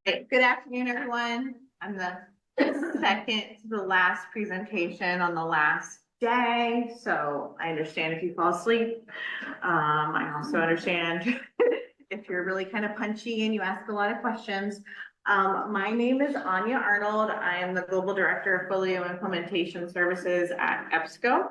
Hey, good afternoon, everyone. I'm the second to the last presentation on the last day, so I understand if you fall asleep. I also understand if you're really kind of punchy and you ask a lot of questions. My name is Anya Arnold. I am the Global Director of FOLIO Implementation Services at EBSCO.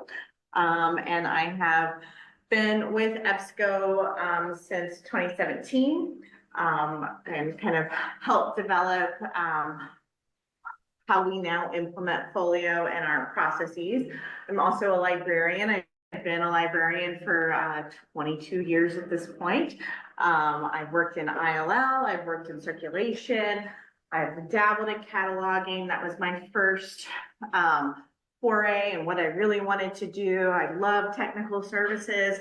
And I have been with EBSCO since 2017. And kind of help develop how we now implement FOLIO and our processes. I'm also a librarian. I've been a librarian for 22 years at this point. I've worked in ILL, I've worked in circulation, I've dabbled in cataloging. That was my first foray and what I really wanted to do. I love technical services.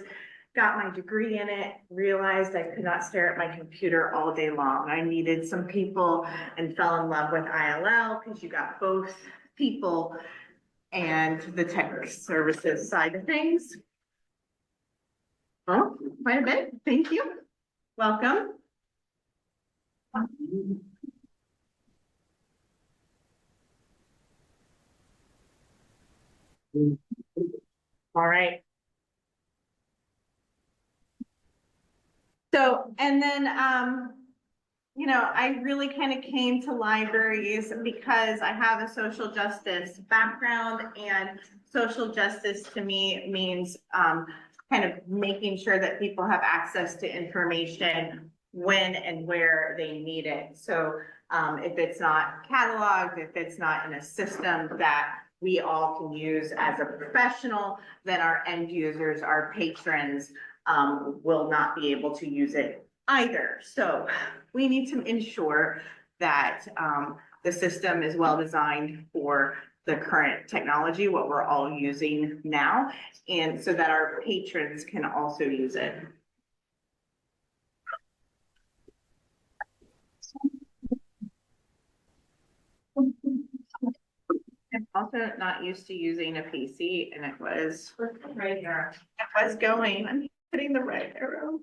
Got my degree in it, realized I could not stare at my computer all day long. I needed some people and fell in love with ILL because you got both people and the tech services side of things. Oh, quite a bit. Thank you. Welcome. All right. So, and then, you know, I really kind of came to libraries because I have a social justice background, and social justice to me means kind of making sure that people have access to information when and where they need it. So if it's not cataloged, if it's not in a system that we all can use as a professional, then our end users, our patrons, will not be able to use it either. So we need to ensure that the system is well designed for the current technology, what we're all using now, and so that our patrons can also use it. I'm also not used to using a PC, and it was right here. It was going. I'm hitting the right arrow.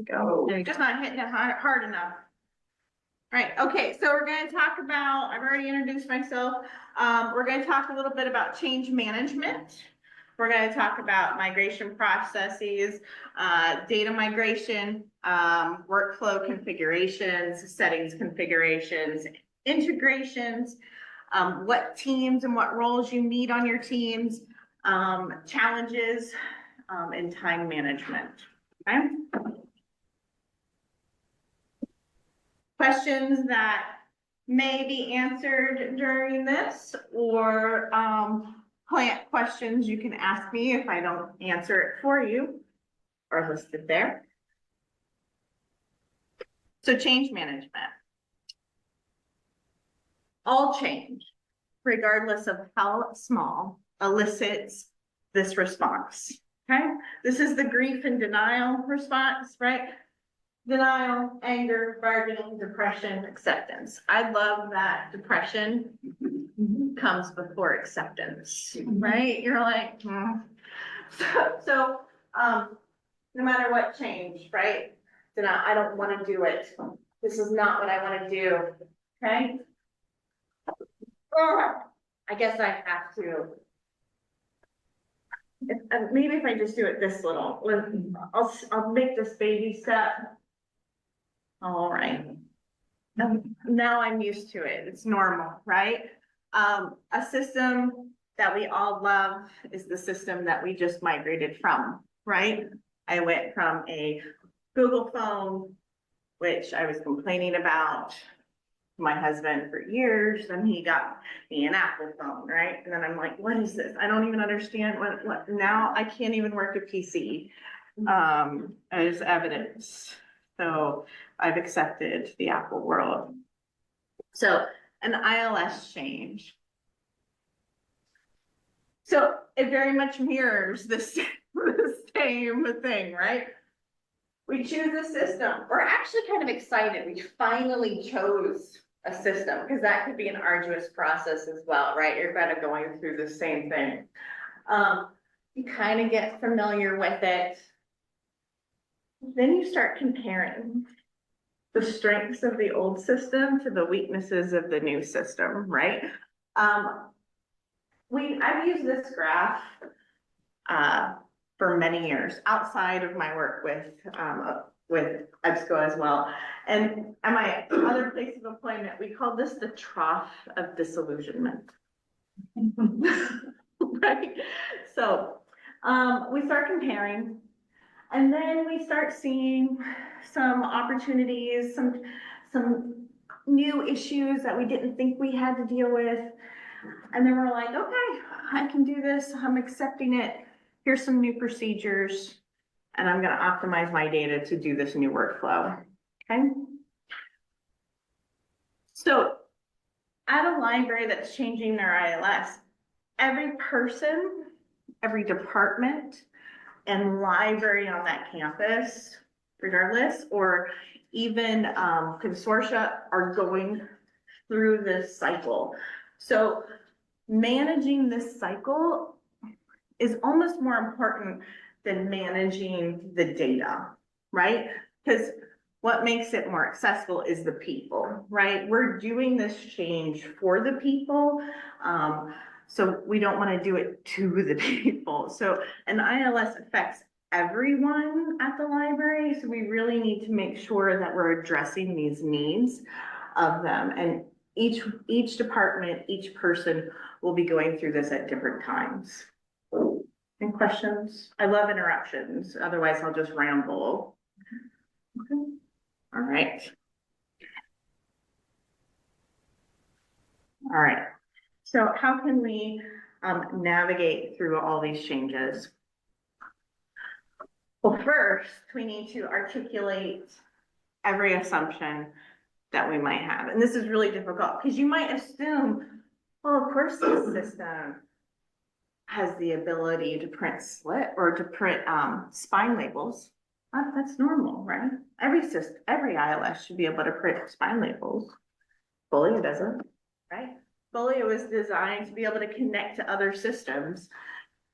Go. Just not hitting it hard enough. All right, okay, so we're going to talk about, I've already introduced myself. We're going to talk a little bit about change management. We're going to talk about migration processes, data migration, workflow configurations, settings configurations, integrations, what teams and what roles you need on your teams, challenges, and time management. Okay. Questions that may be answered during this, or plant questions you can ask me if I don't answer it for you, are listed there. So change management. All change, regardless of how small, elicits this response. Okay, this is the grief and denial response, right? Denial, anger, bargaining, depression, acceptance. I love that depression comes before acceptance, right? You're like, so no matter what change, right? Denial, I don't want to do it. This is not what I want to do. Okay. I guess I have to. Maybe if I just do it this little, I'll make this baby step. All right. Now I'm used to it. It's normal, right? A system that we all love is the system that we just migrated from, right? I went from a Google phone, which I was complaining about my husband for years, and he got me an Apple phone, right? And then I'm like, what is this? I don't even understand what now I can't even work a PC as evidence. So I've accepted the Apple world. So an ILS change. So it very much mirrors the same thing, right? We choose a system. We're actually kind of excited. We finally chose a system, because that could be an arduous process as well, right? You're kind of going through the same thing. You kind of get familiar with it. then you start comparing the strengths of the old system to the weaknesses of the new system, right? I've used this graph for many years outside of my work with EBSCO as well. And at my other place of employment, we call this the trough of disillusionment. Right? So we start comparing, and then we start seeing some opportunities, some new issues that we didn't think we had to deal with. And then we're like, okay, I can do this. I'm accepting it. Here's some new procedures, and I'm going to optimize my data to do this new workflow. Okay. So at a library that's changing their ILS, every person, every department, and library on that campus, regardless, or even consortia, are going through this cycle. So managing this cycle is almost more important than managing the data, right? Because what makes it more accessible is the people, right? We're doing this change for the people. So we don't want to do it to the people. So an ILS affects everyone at the library. So we really need to make sure that we're addressing these needs of them. And each department, each person will be going through this at different times. Any questions? I love interruptions. Otherwise, I'll just ramble. Okay. All right. All right. So how can we navigate through all these changes? Well, first, we need to articulate every assumption that we might have. And this is really difficult because you might assume, well, of course, this system has the ability to print slit or to print spine labels. That's normal, right? Every ILS should be able to print spine labels. FOLIO doesn't, right? FOLIO is designed to be able to connect to other systems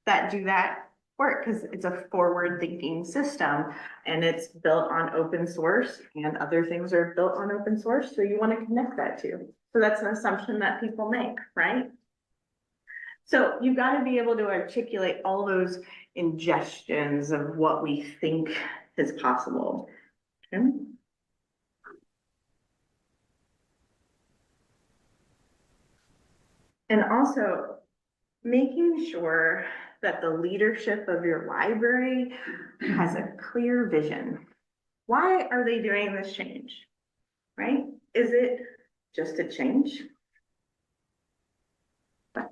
that do that work because it's a forward-thinking system and it's built on open source, and other things are built on open source, so you want to connect that to. So that's an assumption that people make, right? So you've got to be able to articulate all those ingestions of what we think is possible. Okay. And also making sure that the leadership of your library has a clear vision. Why are they doing this change, right? Is it just a change?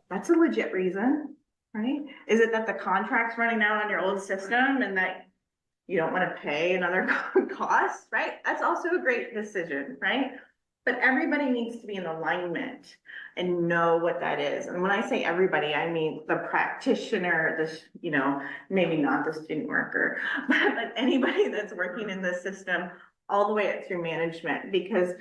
That's a legit reason, right? Is it that the contract's running out on your old system and that you don't want to pay another cost, right? That's also a great decision, right? But everybody needs to be in alignment and know what that is. And when I say everybody, I mean the practitioner, maybe not the student worker, but anybody that's working in the system all the way up through management, because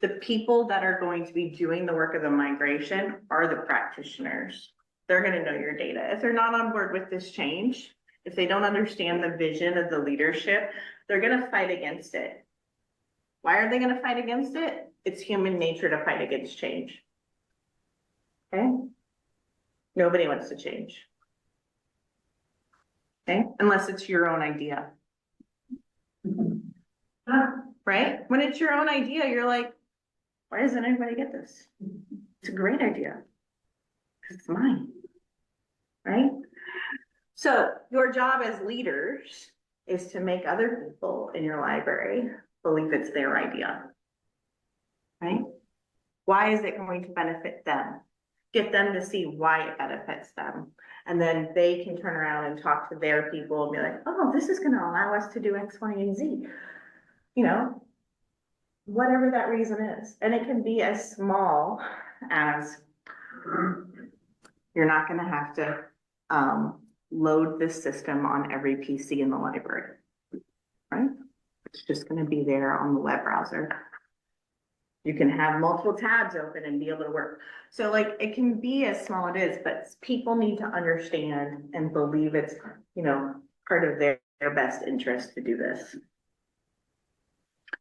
the people that are going to be doing the work of the migration are the practitioners. They're going to know your data. If they're not on board with this change, if they don't understand the vision of the leadership, they're going to fight against it. Why are they going to fight against it? It's human nature to fight against change. Okay? Nobody wants to change. Okay? Unless it's your own idea. Right? When it's your own idea, you're like, why doesn't anybody get this? It's a great idea. It's mine. Right? So your job as leaders is to make other people in your library believe it's their idea. Right? Why is it going to benefit them? Get them to see why it benefits them. And then they can turn around and talk to their people and be like, oh, this is going to allow us to do X, Y, and Z. Whatever that reason is. And it can be as small as you're not going to have to load this system on every PC in the library, right? It's just going to be there on the web browser. You can have multiple tabs open and be able to work. So it can be as small as it is, but people need to understand and believe it's, part of their best interest to do this.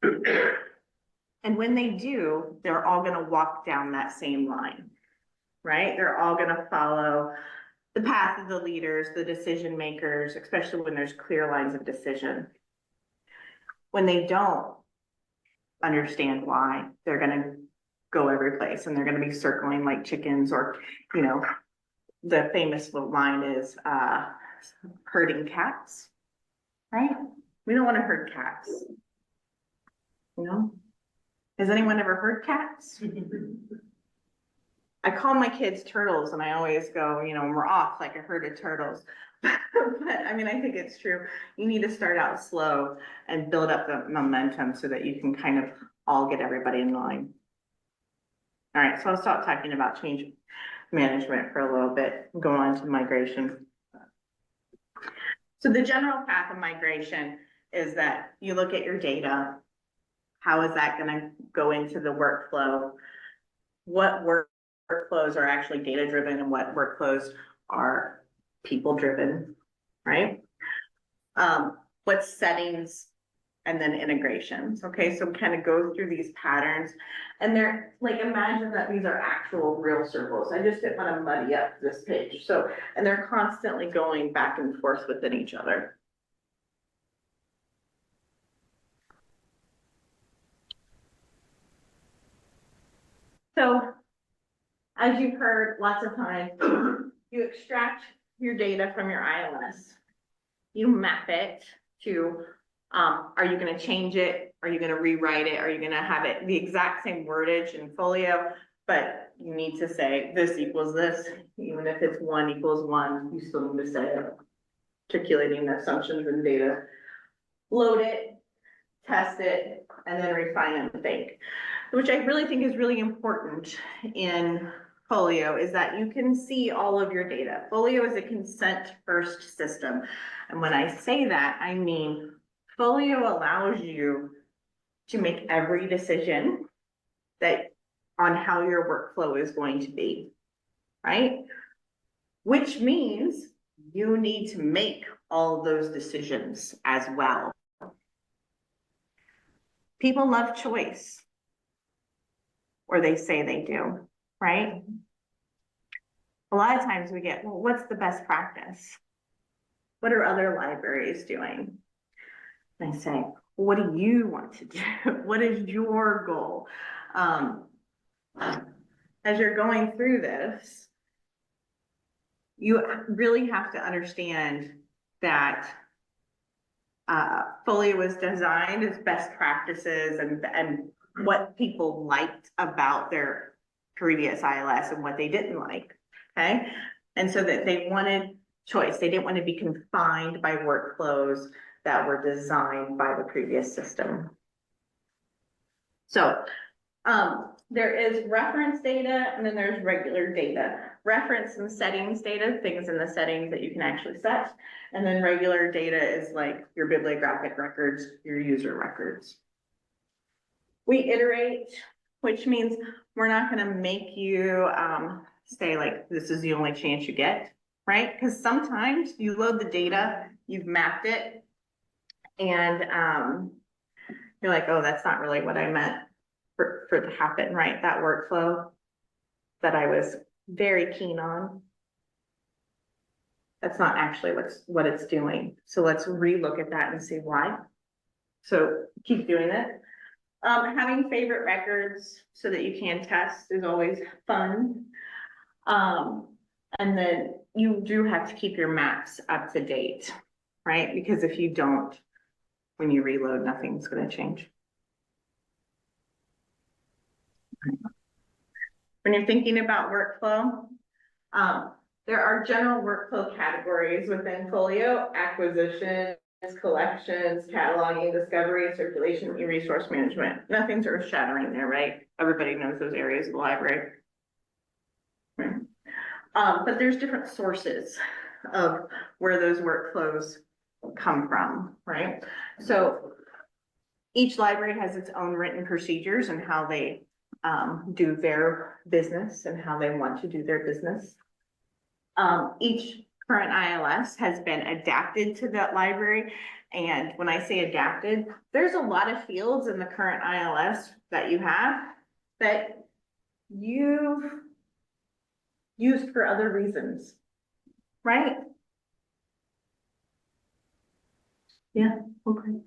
And when they do, they're all gonna walk down that same line, right? They're all gonna follow the path of the leaders, the decision makers, especially when there's clear lines of decision. When they don't understand why, they're gonna go every place and they're gonna be circling like chickens, or, you know, the famous line is herding cats, right? We don't want to herd cats. You know? Has anyone ever heard cats? I call my kids turtles, and I always go, you know, when we're off like a herd of turtles. But I mean, I think it's true. You need to start out slow and build up the momentum so that you can kind of all get everybody in line. All right, so I'll stop talking about change management for a little bit, go on to migration. So the general path of migration is that you look at your data. How is that going to go into the workflow? What workflows are actually data driven and what workflows are people driven, right? What settings, and then integrations. Okay, so kind of go through these patterns, and they're like, imagine that these are actual real circles. I just didn't want to muddy up this page. So, and they're constantly going back and forth within each other. So, as you've heard lots of times, you extract your data from your ILS, you map it to, are you going to change it? Are you going to rewrite it? Are you going to have it the exact same wordage in FOLIO? But you need to say this equals this, even if it's 1 equals 1, you still need to say it, articulating the assumptions and data. Load it, test it, and then refine and think, which I really think is really important in FOLIO, is that you can see all of your data. FOLIO is a consent first system. And when I say that, I mean FOLIO allows you to make every decision that on how your workflow is going to be, right? Which means you need to make all those decisions as well. People love choice, or they say they do, right? A lot of times we get, well, what's the best practice? What are other libraries doing? And I say, well, what do you want to do? What is your goal? As you're going through this, you really have to understand that FOLIO was designed as best practices and what people liked about their previous ILS and what they didn't like, okay? And so that they wanted choice. They didn't want to be confined by workflows that were designed by the previous system. So there is reference data, and then there's regular data. Reference and settings data, things in the settings that you can actually set. And then regular data is like your bibliographic records, your user records. We iterate, which means we're not going to make you say like, this is the only chance you get, right? Because sometimes you load the data, you've mapped it, and you're like, oh, that's not really what I meant for it to happen, right? That workflow that I was very keen on, that's not actually what it's doing. So let's relook at that and see why. So keep doing it. Having favorite records so that you can test is always fun. And then you do have to keep your maps up to date, right? Because if you don't, when you reload, nothing's going to change. When you're thinking about workflow, there are general workflow categories within FOLIO: acquisitions, collections, cataloging, discovery, circulation, e-resource management. Nothing's earth-shattering there, right? Everybody knows those areas of the library. Right? But there's different sources of where those workflows come from, right? So each library has its own written procedures and how they do their business and how they want to do their business. Each current ILS has been adapted to that library And when I say adapted, there's a lot of fields in the current ILS that you have that you've used for other reasons, right? Yeah, okay.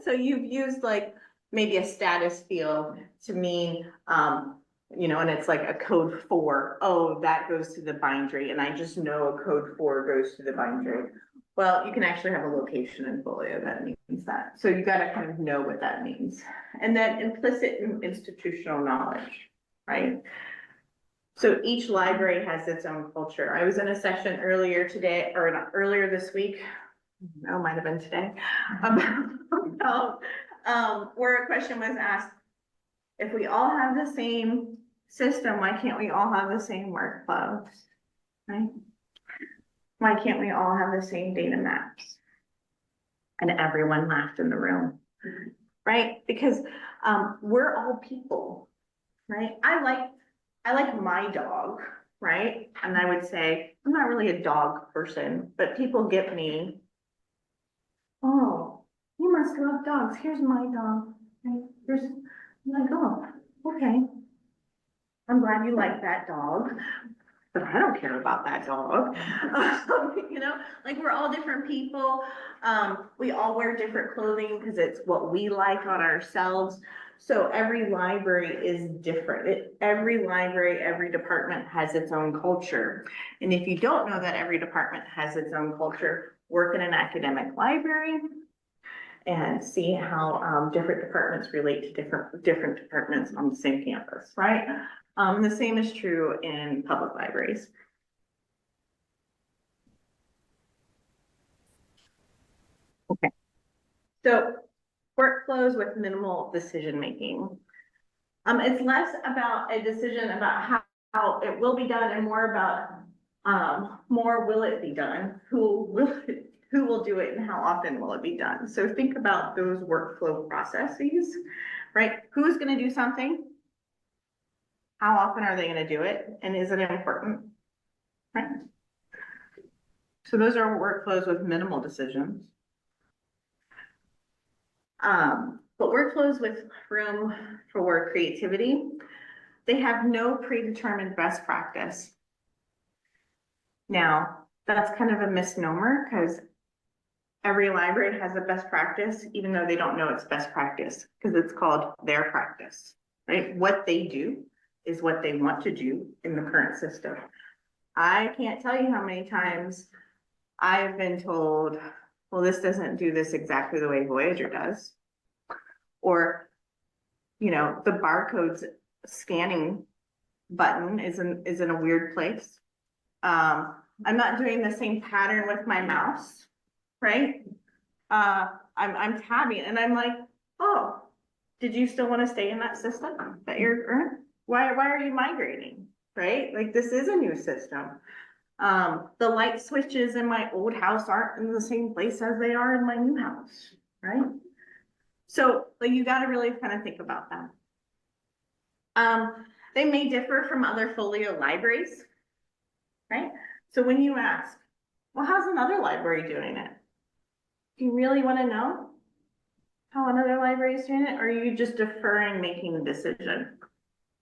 So you've used like maybe a status field to mean, you know, and it's like a code 4. Oh, that goes to the bindery, and I just know a code 4 goes to the bindery. Well, you can actually have a location in FOLIO that means that. So you got to kind of know what that means. And then implicit institutional knowledge, right? So each library has its own culture. I was in a session earlier today, or not, earlier this week, oh, might have been today, about where a question was asked, if we all have the same system, why can't we all have the same workflows, right? Why can't we all have the same data maps? And everyone laughed in the room, right? Because we're all people, right? I like my dog, right? And I would say, I'm not really a dog person, but people get me, oh, you must love dogs. Here's my dog. Right? Here's, I'm like, oh, okay. I'm glad you like that dog, but I don't care about that dog. You know, like we're all different people. We all wear different clothing because it's what we like on ourselves. So every library is different. Every library, every department has its own culture. And if you don't know that every department has its own culture, work in an academic library and see how different departments relate to different departments on the same campus, right? The same is true in public libraries. Okay, so workflows with minimal decision making. It's less about a decision about how it will be done and more about more will it be done, who will do it, and how often will it be done. So think about those workflow processes, right? Who's going to do something? How often are they going to do it? And is it important? Right? So those are workflows with minimal decisions. But workflows with room for creativity, they have no predetermined best practice. Now, that's kind of a misnomer because every library has a best practice, even though they don't know it's best practice, because it's called their practice, right? What they do is what they want to do in the current system. I can't tell you how many times I've been told, well, this doesn't do this exactly the way Voyager does. Or, you know, the barcodes scanning button is in a weird place. I'm not doing the same pattern with my mouse, right? I'm tabbing and I'm like, oh, did you still want to stay in that system that you're, why are you migrating, right? Like this is a new system. The light switches in my old house aren't in the same place as they are in my new house, right? So like you got to really kind of think about that. They may differ from other folio libraries, right? So when you ask, well, how's another library doing it? Do you really want to know how another library is doing it? Or are you just deferring making the decision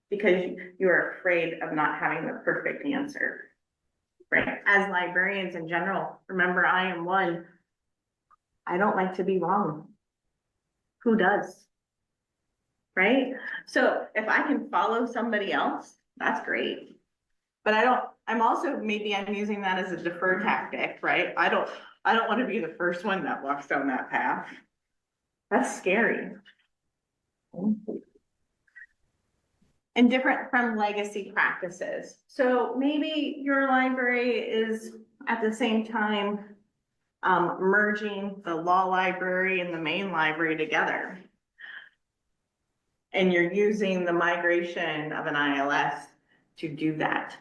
because you are afraid of not having the perfect answer, right? As librarians in general, remember I am one, I don't like to be wrong. Who does? Right? So if I can follow somebody else, that's great. But I'm also, maybe I'm using that as a defer tactic, right? I don't want to be the first one that walks down that path. That's scary. And different from legacy practices. So maybe your library is at the same time merging the law library and the main library together. And you're using the migration of an ILS to do that.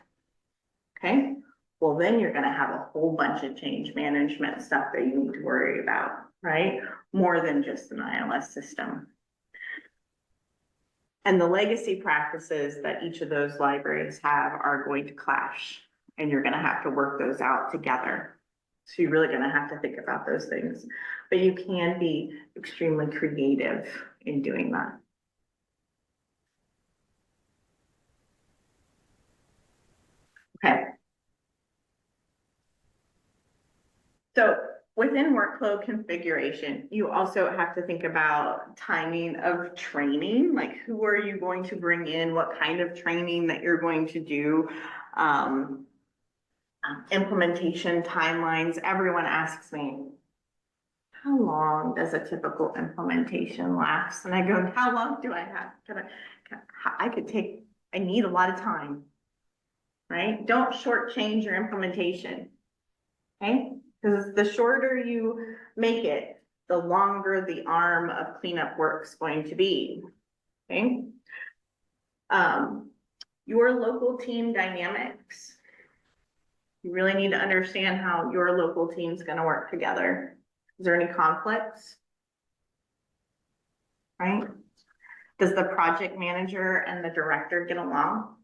Okay, well, then you're going to have a whole bunch of change management stuff that you need to worry about, right? More than just an ILS system. And the legacy practices that each of those libraries have are going to clash, and you're going to have to work those out together. So you're really gonna have to think about those things, but you can be extremely creative in doing that. Okay. So within workflow configuration, you also have to think about timing of training, like who are you going to bring in, what kind of training that you're going to do, implementation timelines. Everyone asks me, how long does a typical implementation last? And I go, how long do I have? I need a lot of time, right? Don't shortchange your implementation, okay? Because the shorter you make it, the longer the arm of cleanup work's going to be, okay? Your local team dynamics. You really need to understand how your local team's gonna work together. Is there any conflicts? Right? Does the project manager and the director get along?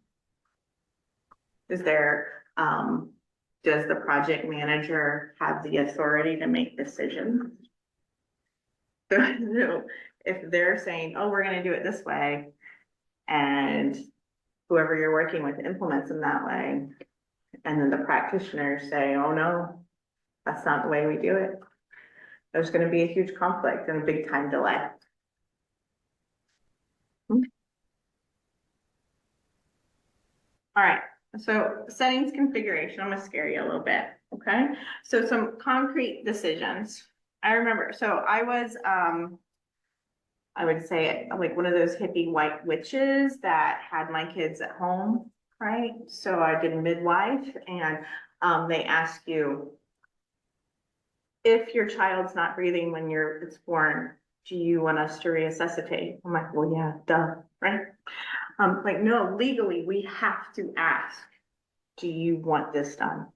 Is there, does the project manager have the authority to make decisions? So if they're saying, oh, we're gonna do it this way, and whoever you're working with implements them that way, and then the practitioners say, oh no, that's not the way we do it, there's gonna be a huge conflict and a big time delay. All right, so settings configuration, I'm gonna scare you a little bit, okay? So some concrete decisions. I remember, so I was, I would say like one of those hippie white witches that had my kids at home, right? So I did midwife, and they ask you, if your child's not breathing when it's born, do you want us to resuscitate? I'm like, well, yeah, duh, right? Like, no, legally, we have to ask, do you want this done?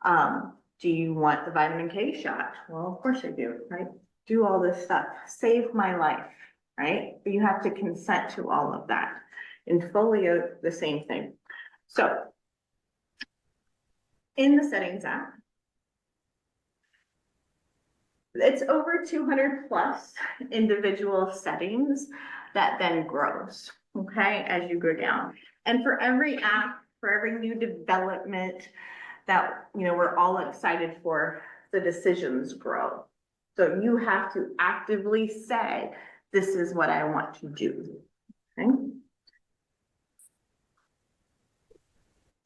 Do you want the vitamin K shot? Well, of course I do, right? Do all this stuff, save my life, right? But you have to consent to all of that. In FOLIO, the same thing. So in the settings app, it's over 200 plus individual settings that then grows, okay, as you go down. And for every app, for every new development that, you know, we're all excited for, the decisions grow. So you have to actively say, this is what I want to do, okay?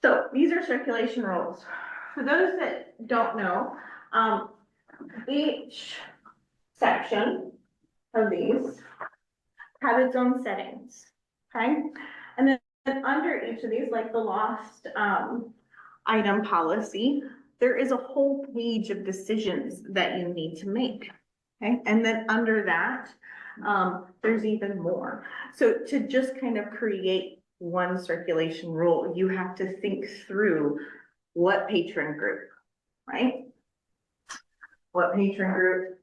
So these are circulation rules. For those that don't know, each section of these have its own settings, okay? And then under each of these, like the lost item policy, there is a whole page of decisions that you need to make, okay? And then under that, there's even more. So to just kind of create one circulation rule, you have to think through what patron group, right? What patron group,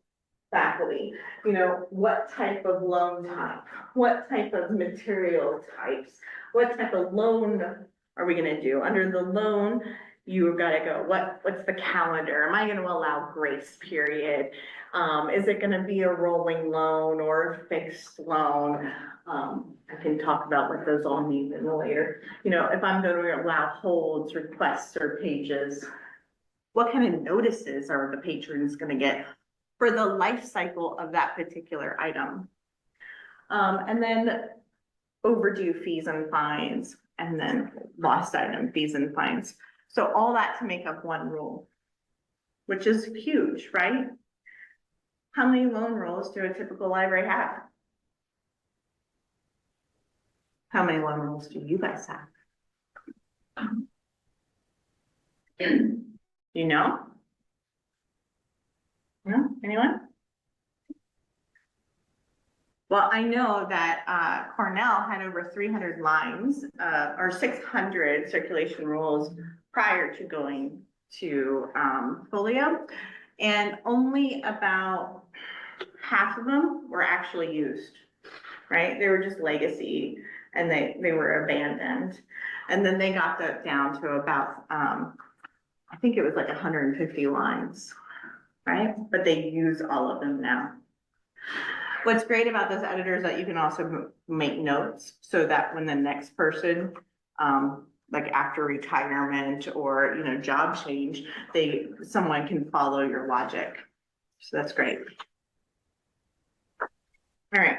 faculty, you know, what type of loan type, what type of material types, what type of loan are we gonna do? Under the loan, you've gotta go, what's the calendar? Am I gonna allow grace period? Is it gonna be a rolling loan or a fixed loan? I can talk about what those all mean in later. You know, if I'm gonna allow holds, requests, or pages, what kind of notices are the patrons gonna get for the life cycle of that particular item? And then overdue fees and fines, and then lost item fees and fines. So all that to make up one rule, which is huge, right? How many loan rules do a typical library have? How many loan rules do you guys have? You know? No? Anyone? Well, I know that Cornell had over 300 lines or 600 circulation rules prior to going to FOLIO, and only about half of them were actually used, right? They were just legacy and they were abandoned. And then they got that down to about I think it was like 150 lines, right? But they use all of them now. What's great about this editor is that you can also make notes so that when the next person, like after retirement or, you know, job change, someone can follow your logic. So that's great. All right.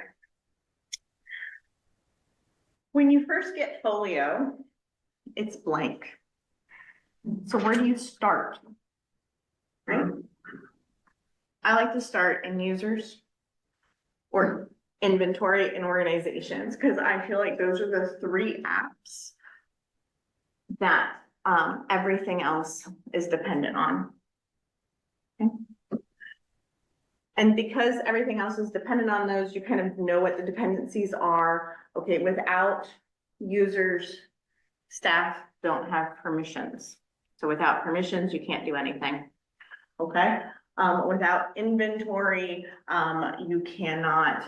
When you first get Folio, it's blank. So where do you start? Right? I like to start in users or inventory and organizations, because I feel like those are the three apps that everything else is dependent on. Okay. And because everything else is dependent on those, you kind of know what the dependencies are. Okay, without users, staff don't have permissions. So without permissions, you can't do anything. Okay, without inventory, you cannot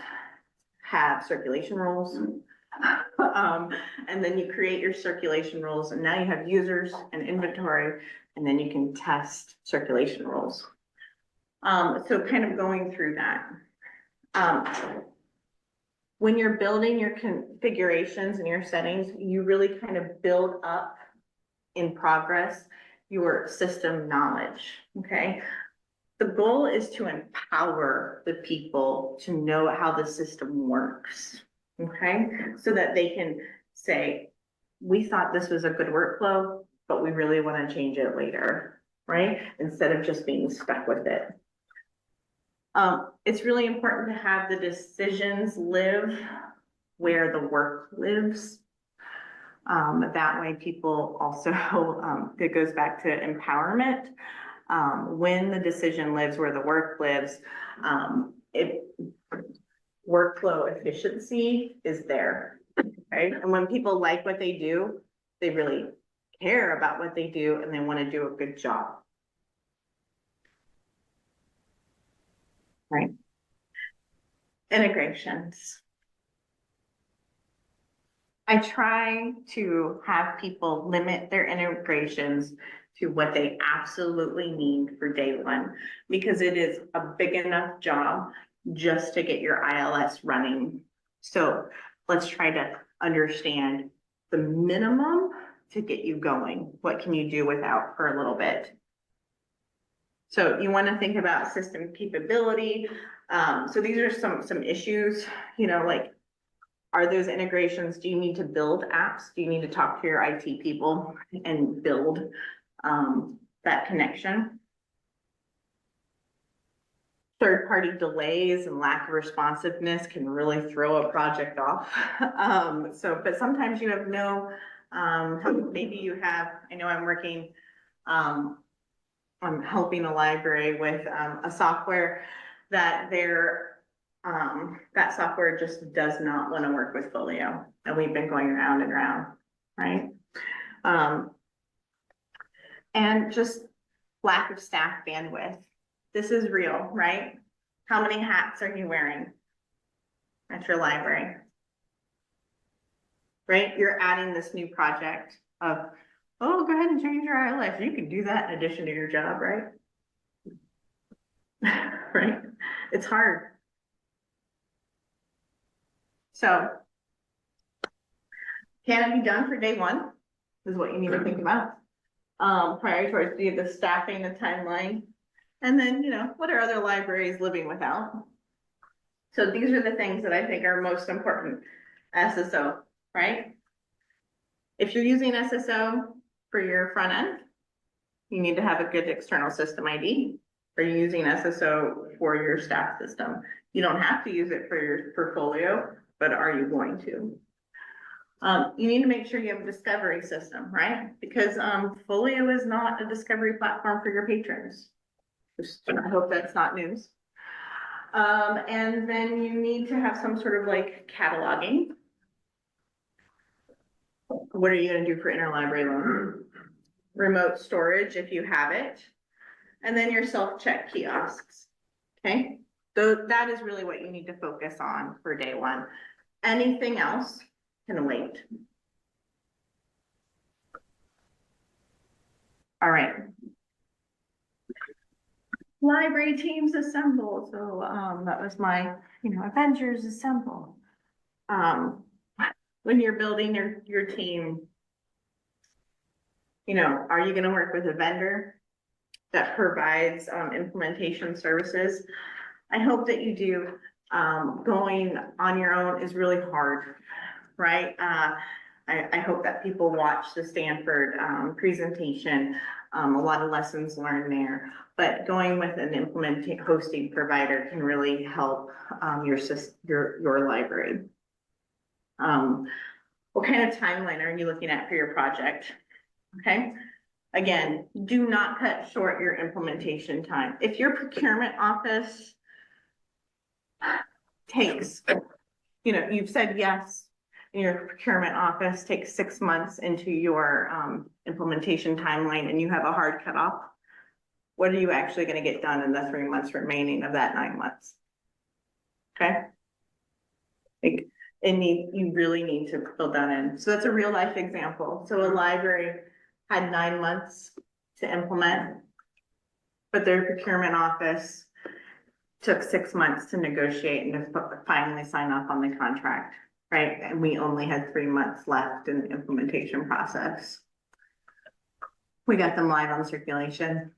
have circulation rules. And then you create your circulation rules, and now you have users and inventory, and then you can test circulation rules. So kind of going through that. When you're building your configurations and your settings, you really kind of build up in progress your system knowledge, okay? The goal is to empower the people to know how the system works, okay? So that they can say, we thought this was a good workflow, but we really want to change it later, right? Instead of just being stuck with it. It's really important to have the decisions live where the work lives. That way people also, it goes back to empowerment. When the decision lives where the work lives, workflow efficiency is there, right? And when people like what they do, they really care about what they do and they want to do a good job. Right? Integrations. I try to have people limit their integrations to what they absolutely need for day one, because it is a big enough job just to get your ILS running. So let's try to understand the minimum to get you going. What can you do without for a little bit? So you want to think about system capability. So these are some issues, you know, like, are those integrations, do you need to build apps? Do you need to talk to your IT people and build that connection? Third-party delays and lack of responsiveness can really throw a project off. But sometimes you have no, maybe you have, I know I'm working, I'm helping a library with a software that that software just does not want to work with Folio, and we've been going round and round, right? And just lack of staff bandwidth. This is real, right? How many hats are you wearing at your library? Right? You're adding this new project of, oh, go ahead and change your ILF. You can do that in addition to your job, right? Right? It's hard. So, can it be done for day one? Is what you need to think about. Prioritize the staffing, the timeline, and then, you know, what are other libraries living without? So these are the things that I think are most important. SSO, right? If you're using SSO for your front end, you need to have a good external system ID. Are you using SSO for your staff system? You don't have to use it for your portfolio, but are you going to? You need to make sure you have a discovery system, right? Because Folio is not a discovery platform for your patrons. I hope that's not news. And then you need to have some sort of like cataloging. What are you going to do for interlibrary loan? Remote storage if you have it. And then your self-check kiosks. Okay, so that is really what you need to focus on for day one. Anything else can wait. All right, library teams assemble. So, that was my, Avengers assemble. When you're building your team, are you gonna work with a vendor that provides, implementation services? I hope that you do. Going on your own is really hard, right? I hope that people watch the Stanford, presentation, a lot of lessons learned there. But going with an implementing hosting provider can really help, your library. What kind of timeline are you looking at for your project? Okay. Again, do not cut short your implementation time. If your procurement office takes, you've said yes, and your procurement office takes 6 months into your implementation timeline and you have a hard cutoff, what are you actually going to get done in the 3 months remaining of that 9 months? Okay. You really need to build that in. So that's a real life example. So a library had 9 months to implement, but their procurement office took 6 months to negotiate and to finally sign off on the contract, right? And we only had 3 months left in the implementation process. We got them live on circulation.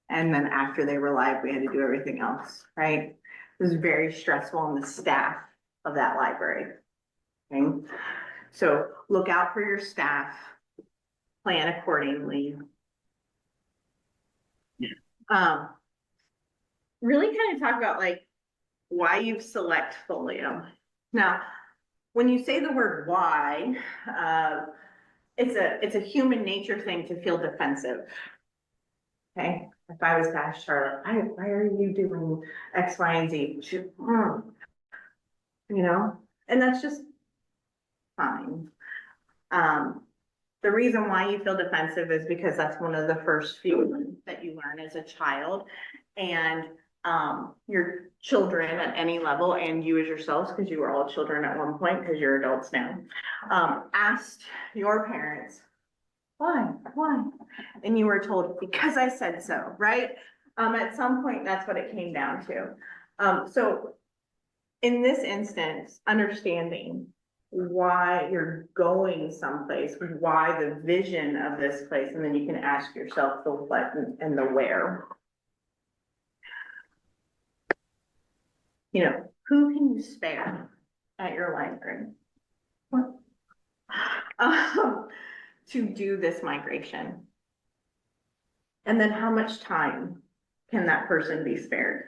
And then after they were live, we had to do everything else, right? It was very stressful on the staff of that library. Okay? So look out for your staff, plan accordingly. Really kind of talk about like why you select FOLIO. Now, when you say the word why, it's a human nature thing to feel defensive. Okay, if I was to ask Charlotte, why are you doing X, Y, and Z? And that's just fine. The reason why you feel defensive is because that's one of the first few that you learn as a child. And your children at any level, and you as yourselves, because you were all children at one point, because you're adults now, asked your parents, why? And you were told, because I said so, right? At some point, that's what it came down to. So in this instance, understanding why you're going someplace, why the vision of this place, and then you can ask yourself the what and the where. Who can you spare at your library to do this migration? And then how much time can that person be spared?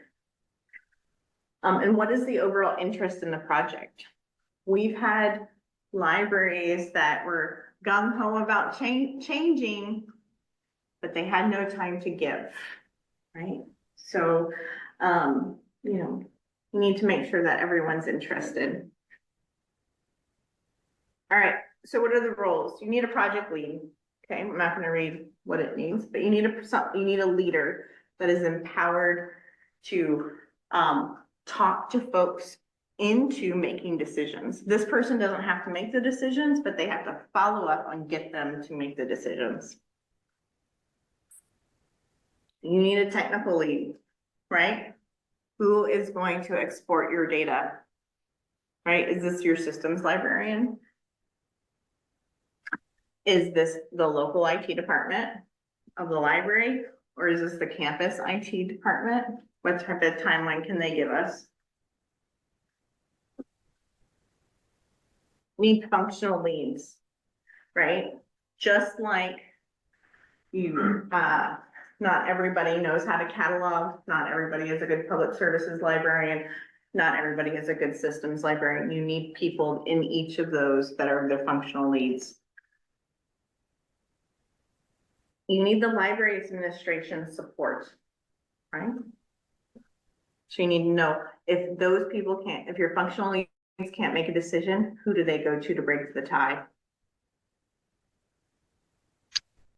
And what is the overall interest in the project? We've had libraries that were gung-ho about changing, but they had no time to give, right? So, you need to make sure that everyone's interested. All right, so what are the roles? You need a project lead. Okay, I'm not gonna read what it means, but you need a leader that is empowered to talk to folks into making decisions. This person doesn't have to make the decisions, but they have to follow up and get them to make the decisions. You need a technical lead, right? Who is going to export your data, right? Is this your systems librarian? Is this the local IT department of the library? Or is this the campus IT department? What type of timeline can they give us? Need functional leads, right? Just like you, not everybody knows how to catalog. Not everybody is a good public services librarian. Not everybody is a good systems librarian. You need people in each of those that are the functional leads. You need the library administration support, right? So you need to know if those people if your functional leads can't make a decision, who do they go to break the tie?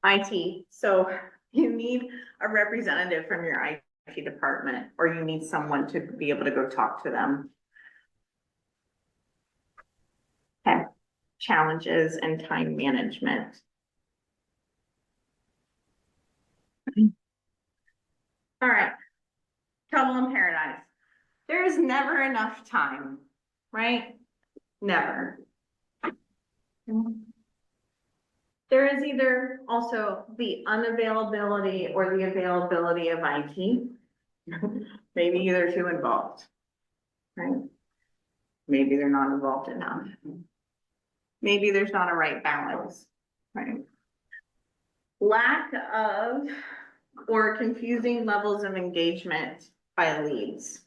IT. So you need a representative from your IT department, or you need someone to be able to go talk to them. Okay. Challenges and time management. All right. trouble in paradise. There is never enough time, right? Never. There is either also the unavailability or the availability of IT. Maybe either two involved, right? Maybe they're not involved enough. Maybe there's not a right balance, right? Lack of or confusing levels of engagement by leads,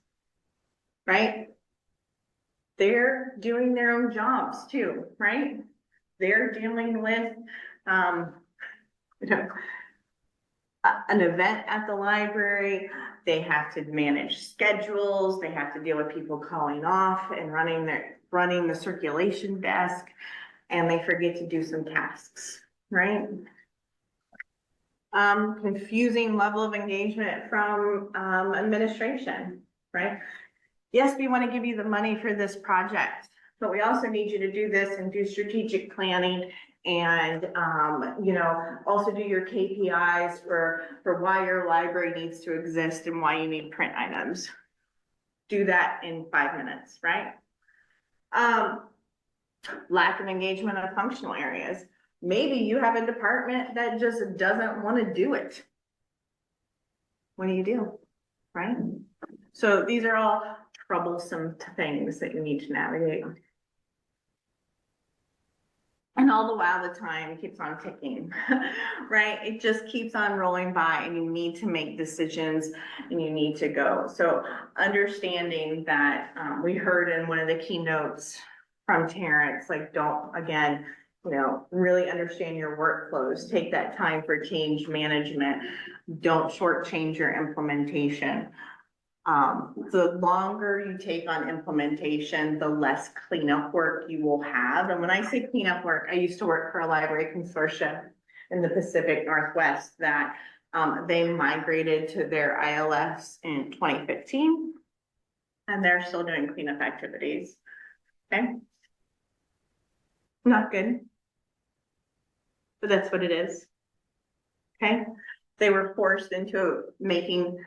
right? They're doing their own jobs too, right? They're dealing with, you know, an event at the library. They have to manage schedules. They have to deal with people calling off and running the circulation desk, and they forget to do some tasks, right? Confusing level of engagement from administration, right? Yes, we want to give you the money for this project, but we also need you to do this and do strategic planning and, you know, also do your KPIs for why your library needs to exist and why you need print items. Do that in 5 minutes, right? Lack of engagement of functional areas. Maybe you have a department that just doesn't want to do it. What do? Right? So these are all troublesome things that you need to navigate. And all the while, the time keeps on ticking, right? It just keeps on rolling by, and you need to make decisions and you need to go. So understanding that we heard in one of the keynotes from Terrence, like, don't, again, you know, really understand your workflows, take that time for change management, don't shortchange your implementation. The longer you take on implementation, the less cleanup work you will have. And when I say cleanup work, I used to work for a library consortium in the Pacific Northwest that they migrated to their ILS in 2015, and they're still doing cleanup activities. Okay. Not good, but that's what it is. Okay. They were forced into making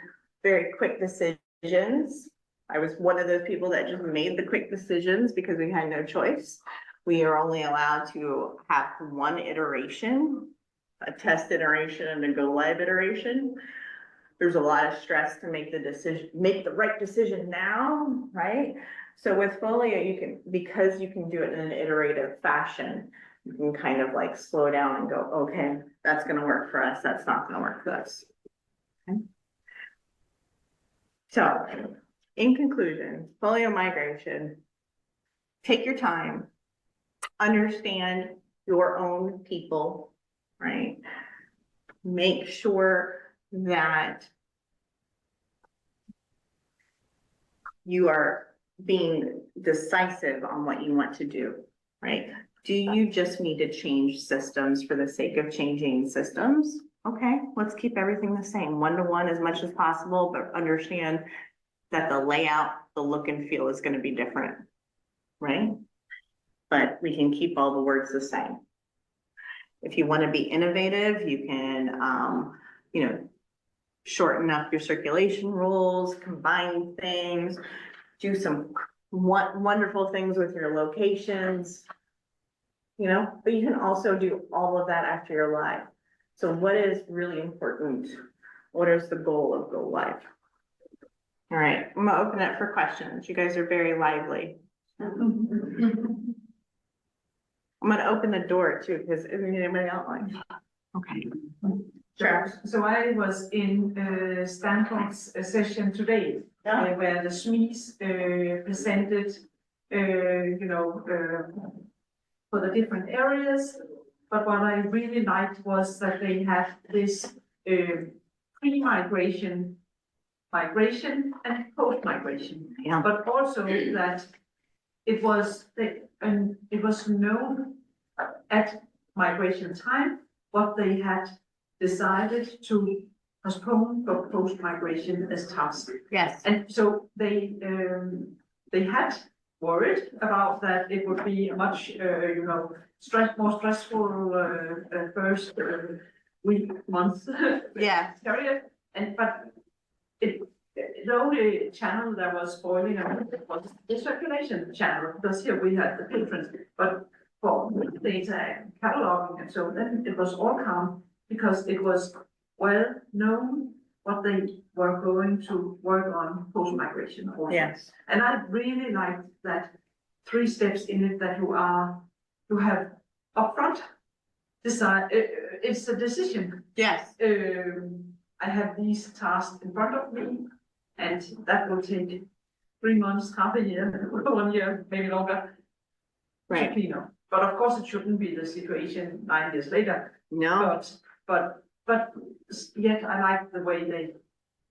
very quick decisions. I was one of those people that just made the quick decisions because we had no choice. We are only allowed to have one iteration, a test iteration and a go live iteration. There's a lot of stress to make the decision, make the right decision now, right? So with FOLIO, you can, because you can do it in an iterative fashion, you can kind of like slow down and go, okay, that's going to work for us. That's not going to work for us. Okay. So in conclusion, FOLIO migration, take your time, understand your own people, right? Make sure that you are being decisive on what you want to do, right? Do you just need to change systems for the sake of changing systems? Okay, let's keep everything the same, one-to-one as much as possible, but understand that the layout, the look and feel is going to be different, right? But we can keep all the words the same. If you want to be innovative, you can, you know, shorten up your circulation rules, combine things, do some wonderful things with your locations, you know, but you can also do all of that after you're live. So what is really important? What is the goal of Go Live? All right, I'm gonna open it for questions. You guys are very lively. I'm gonna open the door too, because isn't anybody out like? Okay. Sure. So I was in Stanford's session today, where the SMEs presented, you know, for the different areas. But what I really liked was that they had this pre-migration, migration, and post-migration. Yeah. But also that it was known at migration time what they had decided to postpone for post-migration as task. Yes. And so they had worried about that it would be much, you know, more stressful first week, month Yeah. period. And but it the only channel that was spoiling was the circulation channel, because here we had the patrons, but for data cataloging and so then it was all calm, because it was well known what they were going to work on post-migration. Yes. And I really liked that 3 steps in it that you have upfront decide, it's a decision. Yes. I have these tasks in front of me, and that will take 3 months, half a year, 1 year, maybe longer. Right. To clean up. But of course, it shouldn't be the situation 9 years later. No. But yet I like the way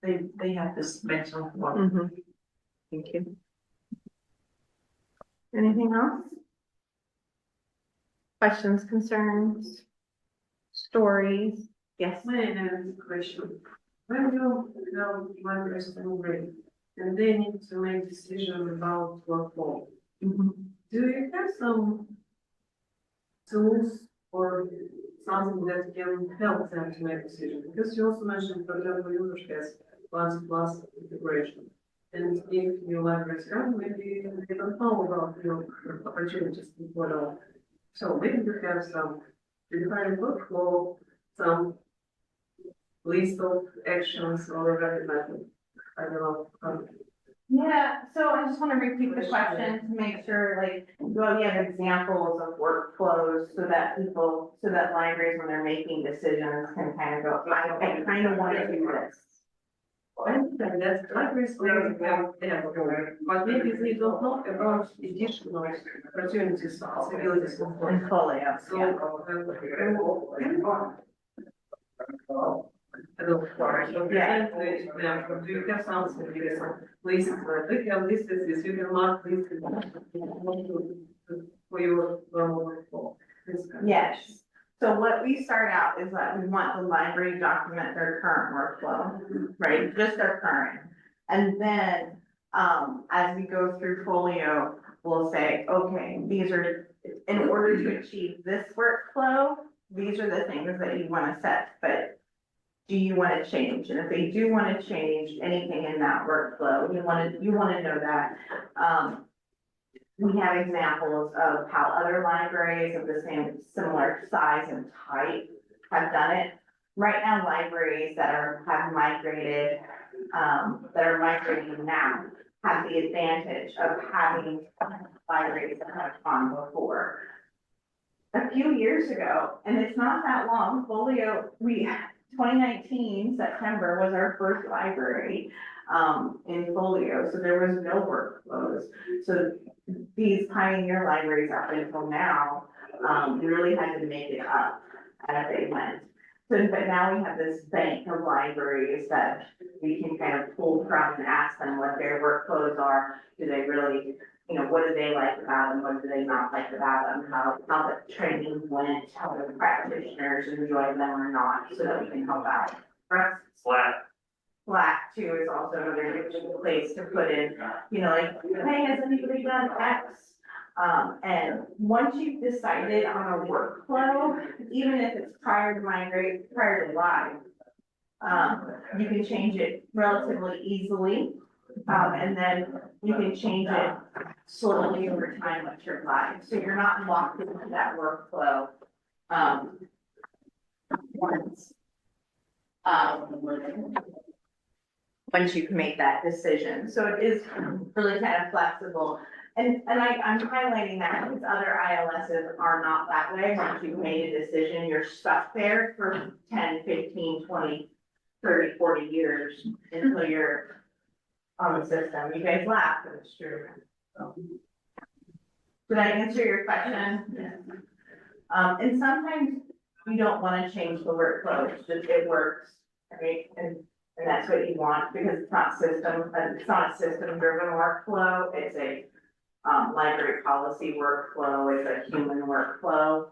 they have this mental one. Mm-hmm. Thank you. Anything else? Questions, concerns, stories? Yes. My question. When you know migrants already, and they need to make decision about workflow, Mhm. do you have some tools or something that can help them to make decision? Because you also mentioned, for example, users has plus integration. And if you migrate come, maybe they don't know about your opportunities before all. So maybe you have some defined workflow, some list of actions or method. I don't know. Yeah, so I just want to repeat the question to make sure, like, well, you have examples of workflows so that libraries, when they're making decisions, can kind of go, I kind of want to do this. And that's libraries, but maybe they don't know about additional opportunities, possibilities. And folio, So, yeah. Yeah. Do you have something, please, we have this, you can mark this for your workflow. Yes. So what we start out is that we want the library to document their current workflow, right? Just their current. And then, as we go through folio, we'll say, okay, these are, in order to achieve this workflow, these are the things that you want to set, but do you want to change? And if they do want to change anything in that workflow, you want to know that. We have examples of how other libraries of the similar size and type have done it. Right now, libraries that are migrating now have the advantage of having libraries that have gone before. A few years ago, and it's not that long, Folio, 2019, September was our first library in Folio, so there was no workflows. So these pioneer libraries up until now, really had to make it up as they went. So, but now we have this bank of libraries that we can kind of pull from and ask them what their workflows are. Do they really, what do they like about them? What do they not like about them? How the training went, how the practitioners enjoy them or not, so that we can help out. Slack too is also another good place to put in, like, hey, has anybody done X? And once you've decided on a workflow, even if it's prior to live, you can change it relatively easily. And then you can change it slowly over time with your live. So you're not locked into that workflow, once you can make that decision. So it is really kind of flexible. And I'm highlighting that because other ILSs are not that way. Once you've made a decision, you're stuck there for 10, 15, 20, 30, 40 years until you're on the system. You guys laugh, but it's true. Did I answer your question? Yeah. And sometimes you don't want to change the workflow, it's just, it works, right? And that's what you want, because it's not a system driven workflow, it's a library policy workflow, it's a human workflow.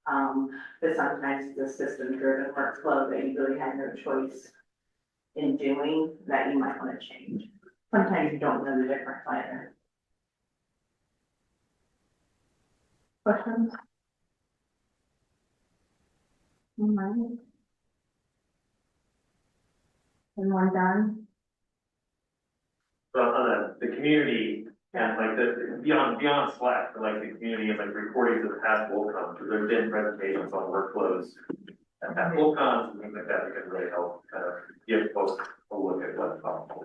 But sometimes it's a system driven workflow that you really have no choice in doing, that you might want to change. Sometimes you don't know the difference either. Questions? All right. Anyone done? but on the community and like the beyond Slack, but like the community and like recordings of the past WOLFcon, because there's been presentations on workflows at past WOLFcons and things like that can really help kind of give folks a look at what's possible.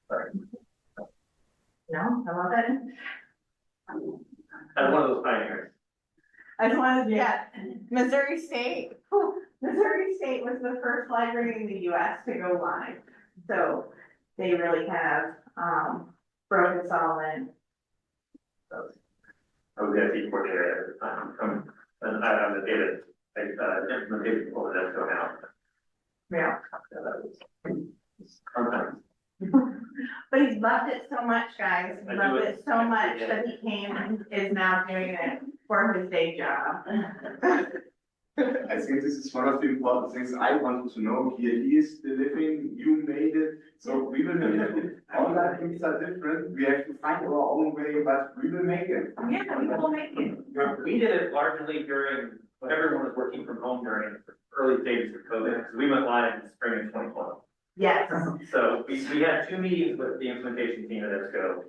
Sorry. No, I love it. As one of those pioneers. I just wanted, yeah, Missouri State, Missouri State was the first library in the US to go live. So they really kind of, broke us all in. I was the IT coordinator at the time. And I'm the data, implementation for that go now. Yeah. So that was sometimes. But he's loved it so much, guys. He I do loved it. it so much that he came and is now doing it for his day job. I think this is one of the important things I wanted to know here. He is delivering, you made it, so we will make it. Online things are different, we have to find our own way, but we will make it. Yeah, we will make it. We did it largely during, when everyone was working from home during the early stages of COVID, because we went live in the spring of 2020. Yes. So we had 2 meetings with the implementation team at EBSCO,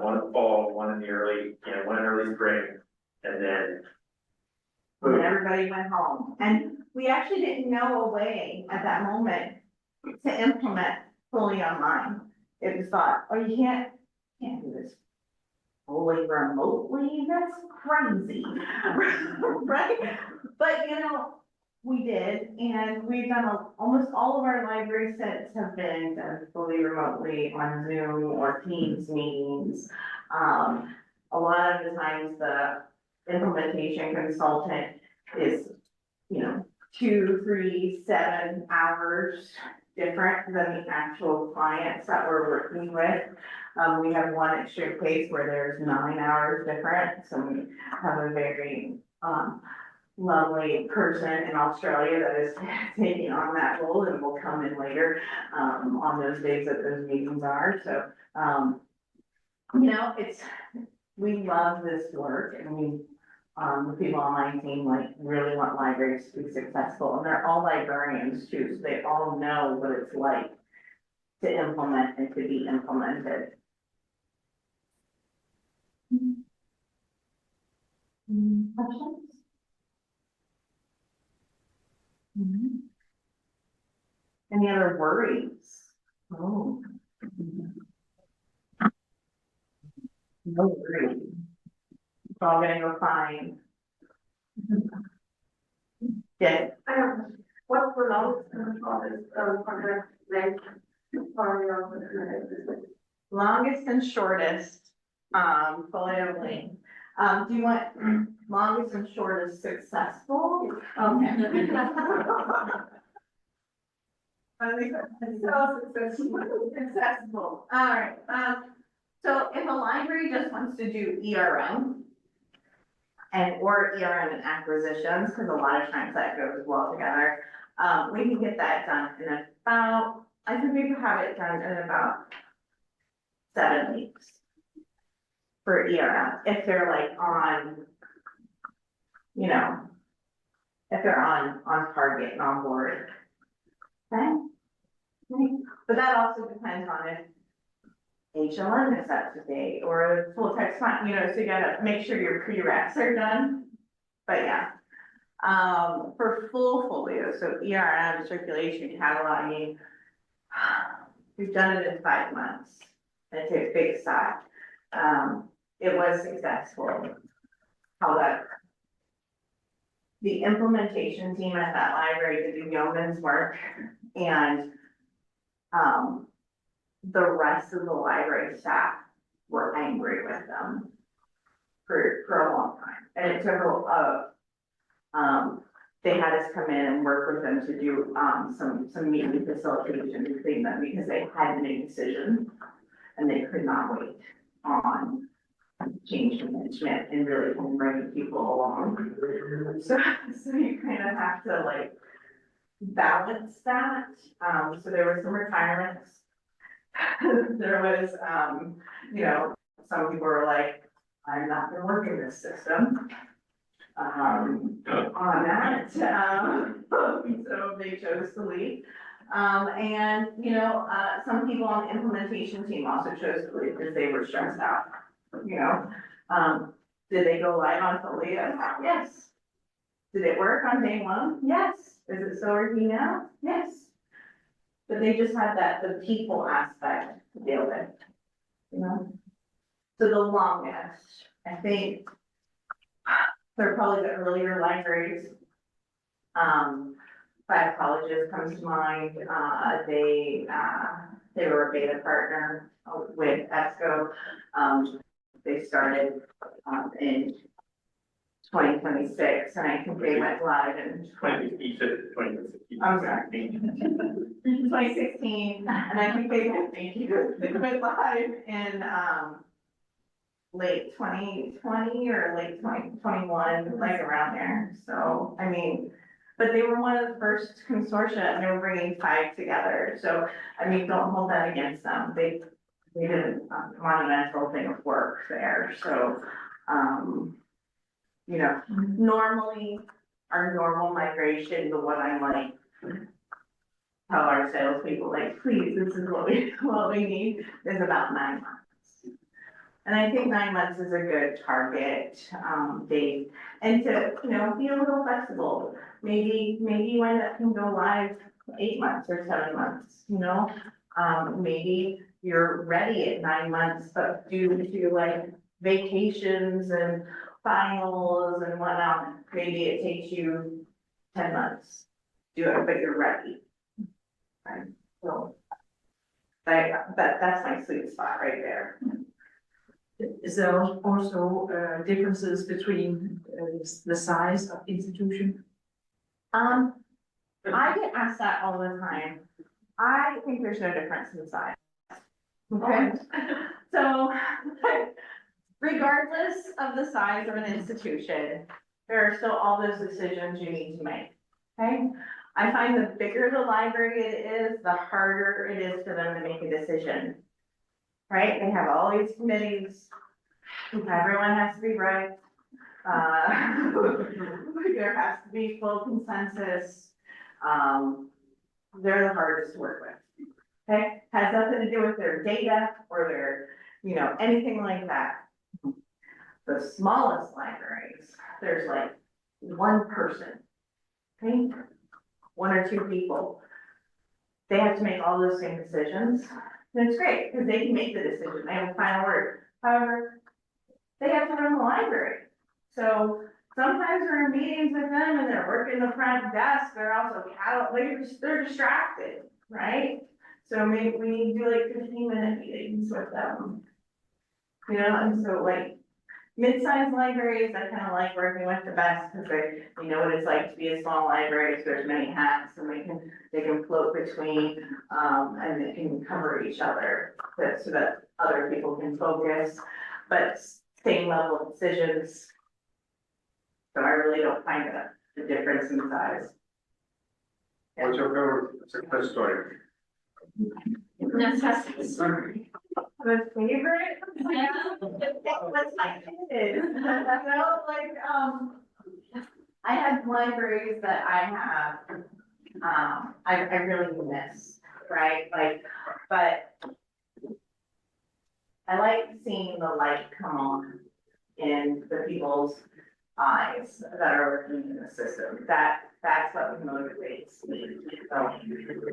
one in the fall, one in the early, one in early spring, and then. And everybody went home. And we actually didn't know a way at that moment to implement fully online. It was thought, oh, you can't do this fully remotely, that's crazy. Right? But we did, and we've done almost all of our library sets have been done fully remotely on Zoom or Teams meetings. A lot of the times the implementation consultant is, 2, 3, 7 hours different than the actual clients that we're working with. We have one extreme case where there's 9 hours different, so we have a very, lovely person in Australia that is taking on that role and will come in later, on those days that those meetings are, so, we love this work, and the people on my team really want libraries to be successful, and they're all librarians too, so they all know what it's like to implement and to be implemented. Questions? Any other worries? Oh. No worries. It's all gonna go fine. Yeah. What's the longest contract length? Longest and shortest, FOLIO link. Do you want longest and shortest successful? Okay. I think so successful. All right. So if a library just wants to do ERM or ERM and acquisitions, because a lot of times that goes well together, we can get that done in about, I think we can have it done in about 7 weeks for ERM, if they're on, if they're on target and on board. Okay? But that also depends on if HLN is up to date or full text font, so you gotta make sure your pre-recs are done. But yeah, for full folio, so ERM, circulation, cataloging, we've done it in 5 months. It's a big sigh. It was successful. However, the implementation team at that library did the yeoman's work, and the rest of the library staff were angry with them for a long time. And it took they had us come in and work with them to do some meeting facilitation between them because they had to make a decision and they could not wait on change management and really bring people along. So you kind of have to balance that. So there were some retirements. There was, some people were like, I'm not gonna work in this system. On that, so they chose to leave. And, some people on the implementation team also chose to leave because they were stressed out, you know? Did they go live on FOLIO? Yes. Did it work on day one? Yes. Is it still working now? Yes. But they just had the people aspect to deal with, you know? So the longest, I think, they're probably the earlier libraries. Five Colleges comes to mind. They were a beta partner with ESCO. They started in 2026, and I think they went live in You said 2016. I'm sorry. 2016, and I think they went live in late 2020 or late 2021, like around there. So, I mean, but they were one of the first consortia, and they were bringing five together. So, I mean, don't hold that against them. They did a monumental thing of work there. So, normally our normal migration, the one I'm like, tell our salespeople, like, please, this is what we need, is about 9 months. And I think 9 months is a good target, date, and to, be a little flexible. Maybe you end up can go live 8 months or 7 months, maybe you're ready at 9 months, but due to like vacations and finals and whatnot, maybe it takes you 10 months to do it, but you're ready. Right, so that's my sweet spot right there. Is there also differences between the size of institution? I get asked that all the time. I think there's no difference in size. Okay, so regardless of the size of an institution, there are still all those decisions you need to make, okay? I find the bigger the library it is, the harder it is for them to make a decision, right? They have all these committees, everyone has to be right. There has to be full consensus. They're the hardest to work with, okay? Has nothing to do with their data or their, anything like that. The smallest libraries, there's like one person, okay? 1 or 2 people. They have to make all those same decisions. And it's great because they can make the decision. They have a final word. However, they have to run the library. So sometimes we're in meetings with them and they're working the front desk. They're also they're distracted, right? So maybe we need to do like 15-minute meetings with them. And so like mid-sized libraries, I kind of like working with the best because they know what it's like to be a small library. So there's many hats and they can float between and they can cover each other so that other people can focus, but same level of decisions. So I really don't find a difference in size. What's your favorite success story? Sorry. The favorite? What's my kid? I have libraries that I have, I really miss, right? But I like seeing the light come on in the people's eyes that are working in the system. That's what motivates me to keep going.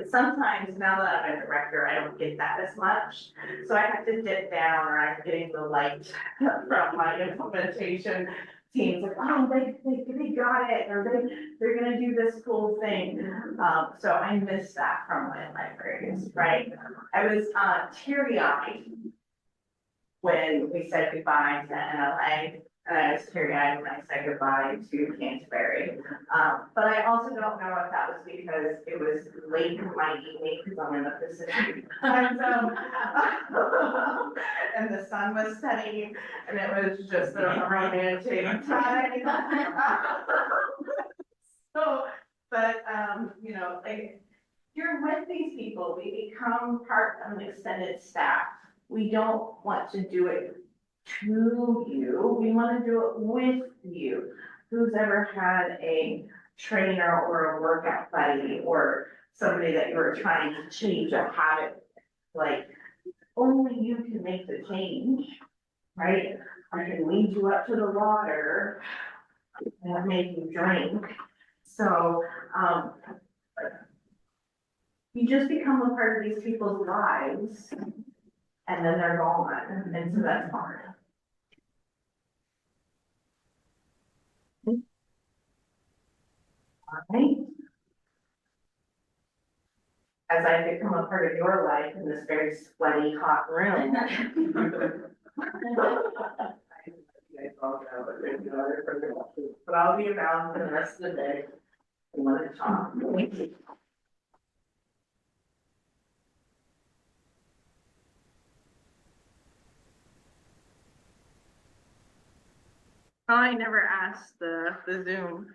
Sometimes now that I'm a director, I don't get that as much. So I have to dip down or I'm getting the light from my implementation teams like, oh, they got it, or they're gonna do this cool thing. So I miss that from my libraries, right? I was teary-eyed when we said goodbye to NLA. And I was teary-eyed when I said goodbye to Canterbury. But I also don't know if that was because it was late in my evening because I'm in the Pacific. And and the sun was setting and it was just a romantic time. You're with these people, we become part of an extended staff. We don't want to do it to you, we want to do it with you. Who's ever had a trainer or a workout buddy or somebody that you were trying to change a habit, like, only you can make the change, right? I can lead you up to the water and make you drink. So, you just become a part of these people's lives and then they're gone, and so that's hard. Right? As I become a part of your life in this very sweaty, hot room. But I'll be around for the rest of the day. You want to talk? I never asked the Zoom.